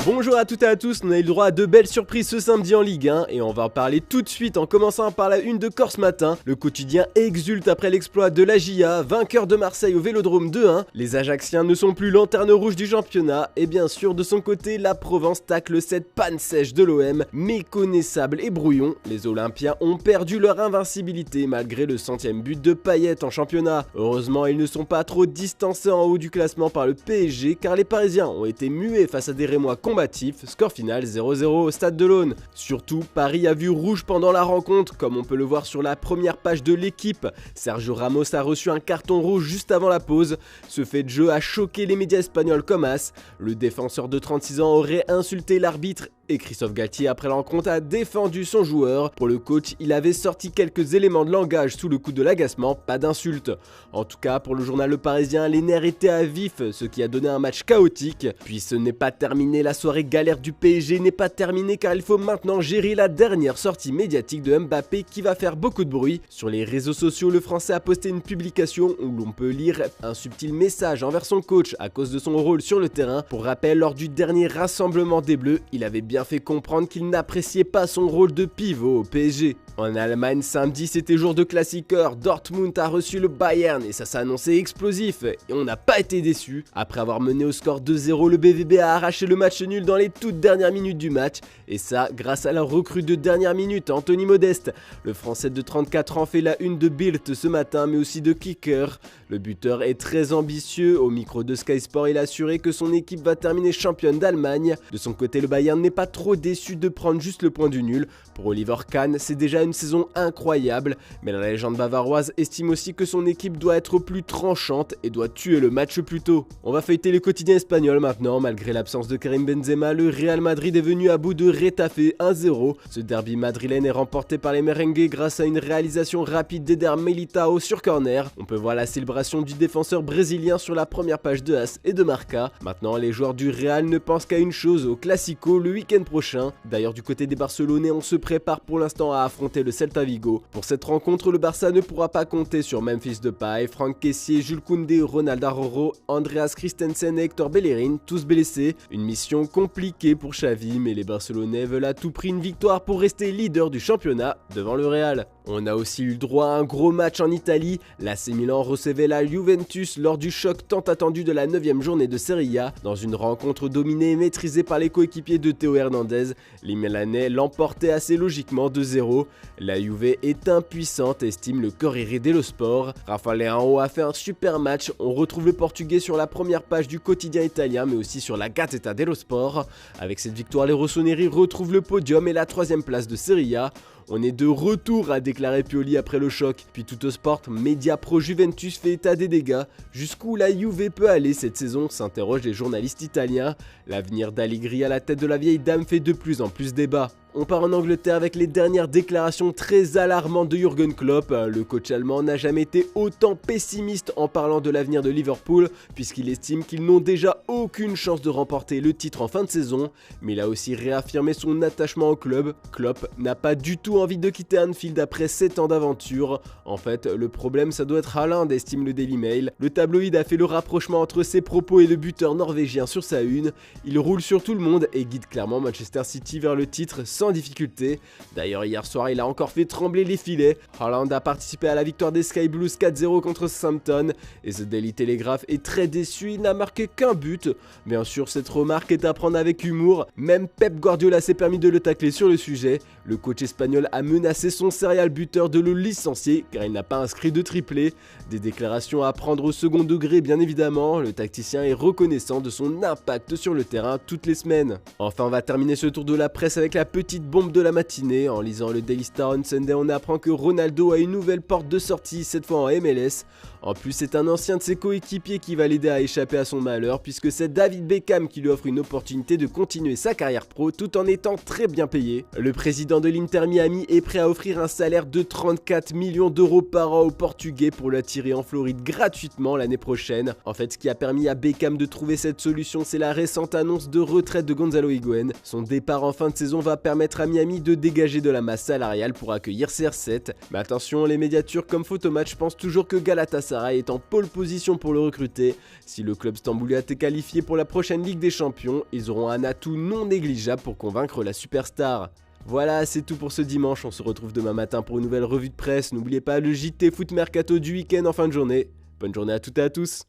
Bonjour à toutes et à tous, on a eu le droit à de belles surprises ce samedi en Ligue 1 et on va en parler tout de suite en commençant par la une de Corse Matin. Le quotidien exulte après l'exploit de la GIA, vainqueur de Marseille au Vélodrome 2-1. Les Ajacciens ne sont plus lanterne rouge du championnat et bien sûr de son côté la Provence tacle cette panne sèche de l'OM, méconnaissable et brouillon. Les Olympiens ont perdu leur invincibilité malgré le 100e but de Payet en championnat. Heureusement ils ne sont pas trop distancés en haut du classement par le PSG car les Parisiens ont été muets face à des Rémois combatif, score final 0-0 au stade de l'Aune. Surtout, Paris a vu rouge pendant la rencontre, comme on peut le voir sur la première page de l'équipe. Sergio Ramos a reçu un carton rouge juste avant la pause. Ce fait de jeu a choqué les médias espagnols comme as. Le défenseur de 36 ans aurait insulté l'arbitre et Christophe Galtier après la rencontre a défendu son joueur. Pour le coach, il avait sorti quelques éléments de langage sous le coup de l'agacement, pas d'insulte. En tout cas, pour le journal Le Parisien, les nerfs étaient à vif, ce qui a donné un match chaotique. Puis ce n'est pas terminé, la soirée galère du PSG n'est pas terminée car il faut maintenant gérer la dernière sortie médiatique de Mbappé qui va faire beaucoup de bruit. Sur les réseaux sociaux, le Français a posté une publication où l'on peut lire un subtil message envers son coach à cause de son rôle sur le terrain. Pour rappel, lors du dernier rassemblement des Bleus, il avait bien fait comprendre qu'il n'appréciait pas son rôle de pivot au PSG. En Allemagne, samedi, c'était jour de classiqueur. Dortmund a reçu le Bayern et ça s'est annoncé explosif. Et on n'a pas été déçus. Après avoir mené au score 2-0, le BVB a arraché le match nul dans les toutes dernières minutes du match. Et ça, grâce à la recrue de dernière minute, Anthony Modeste. Le Français de 34 ans fait la une de Bild ce matin, mais aussi de Kicker. Le buteur est très ambitieux. Au micro de Sky Sport, il a assuré que son équipe va terminer championne d'Allemagne. De son côté, le Bayern n'est pas trop déçu de prendre juste le point du nul. Pour Oliver Kahn, c'est déjà une saison incroyable, mais la légende bavaroise estime aussi que son équipe doit être plus tranchante et doit tuer le match plus tôt. On va feuilleter le quotidien espagnol maintenant. Malgré l'absence de Karim Benzema, le Real Madrid est venu à bout de Retafe 1-0. Ce derby madrilène est remporté par les merengues grâce à une réalisation rapide d'Eder Militao sur corner. On peut voir la célébration du défenseur brésilien sur la première page de AS et de Marca. Maintenant, les joueurs du Real ne pensent qu'à une chose, au Classico le week-end prochain. D'ailleurs, du côté des Barcelonais, on se prépare pour l'instant à affronter le Celta Vigo. Pour cette rencontre, le Barça ne pourra pas compter sur Memphis Depay, Franck Kessié, Jules Koundé, Ronald Araujo, Andreas Christensen et Hector Bellerin, tous blessés. Une mission compliquée pour Xavi, mais les Barcelonais veulent à tout prix une victoire pour rester leader du championnat devant le Real. On a aussi eu le droit à un gros match en Italie. L'AC Milan recevait la Juventus lors du choc tant attendu de la 9e journée de Serie A. Dans une rencontre dominée et maîtrisée par les coéquipiers de Théo Hernandez, les Milanais l'emportaient assez logiquement 2-0. La Juve est impuissante, estime le Corriere dello Sport. Rafael Leão a fait un super match. On retrouve le Portugais sur la première page du quotidien italien, mais aussi sur la Gazzetta dello Sport. Avec cette victoire, les Rossoneri retrouvent le podium et la 3e place de Serie A. On est de retour, a déclaré Pioli après le choc. Puis Tuttosport, média pro Juventus, fait état des dégâts. Jusqu'où la Juve peut aller cette saison, s'interrogent les journalistes italiens. L'avenir d'Allegri à la tête de la vieille dame fait de plus en plus débat. On part en Angleterre avec les dernières déclarations très alarmantes de Jürgen Klopp. Le coach allemand n'a jamais été autant pessimiste en parlant de l'avenir de Liverpool, puisqu'il estime qu'ils n'ont déjà aucune chance de remporter le titre en fin de saison. Mais il a aussi réaffirmé son attachement au club. Klopp n'a pas du tout envie de quitter Anfield après 7 ans d'aventure. En fait, le problème ça doit être Haaland, estime le Daily Mail. Le tabloïd a fait le rapprochement entre ses propos et le buteur norvégien sur sa une. Il roule sur tout le monde et guide clairement Manchester City vers le titre sans difficulté. D'ailleurs, hier soir, il a encore fait trembler les filets. Haaland a participé à la victoire des Sky Blues 4-0 contre Southampton et The Daily Telegraph est très déçu, il n'a marqué qu'un but. Bien sûr, cette remarque est à prendre avec humour. Même Pep Guardiola s'est permis de le tacler sur le sujet. Le coach espagnol a menacé son serial buteur de le licencier car il n'a pas inscrit de triplé. Des déclarations à prendre au second degré bien évidemment. Le tacticien est reconnaissant de son impact sur le terrain toutes les semaines. Enfin, on va terminer ce tour de la presse avec la petite bombe de la matinée. En lisant le Daily Star on Sunday, on apprend que Ronaldo a une nouvelle porte de sortie, cette fois en MLS. En plus, c'est un ancien de ses coéquipiers qui va l'aider à échapper à son malheur, puisque c'est David Beckham qui lui offre une opportunité de continuer sa carrière pro tout en étant très bien payé. Le président de l'Inter Miami est prêt à offrir un salaire de 34 millions d'euros par an au Portugais pour l'attirer en Floride gratuitement l'année prochaine. En fait, ce qui a permis à Beckham de trouver cette solution, c'est la récente annonce de retraite de Gonzalo Higuaín. Son départ en fin de saison va permettre permettre à Miami de dégager de la masse salariale pour accueillir CR7. Mais attention, les médias turcs comme Photomatch pensent toujours que Galatasaray est en pole position pour le recruter. Si le club stamboulien est qualifié pour la prochaine Ligue des Champions, ils auront un atout non négligeable pour convaincre la superstar. Voilà, c'est tout pour ce dimanche, on se retrouve demain matin pour une nouvelle revue de presse. N'oubliez pas le JT Foot Mercato du week-end en fin de journée. Bonne journée à toutes et à tous.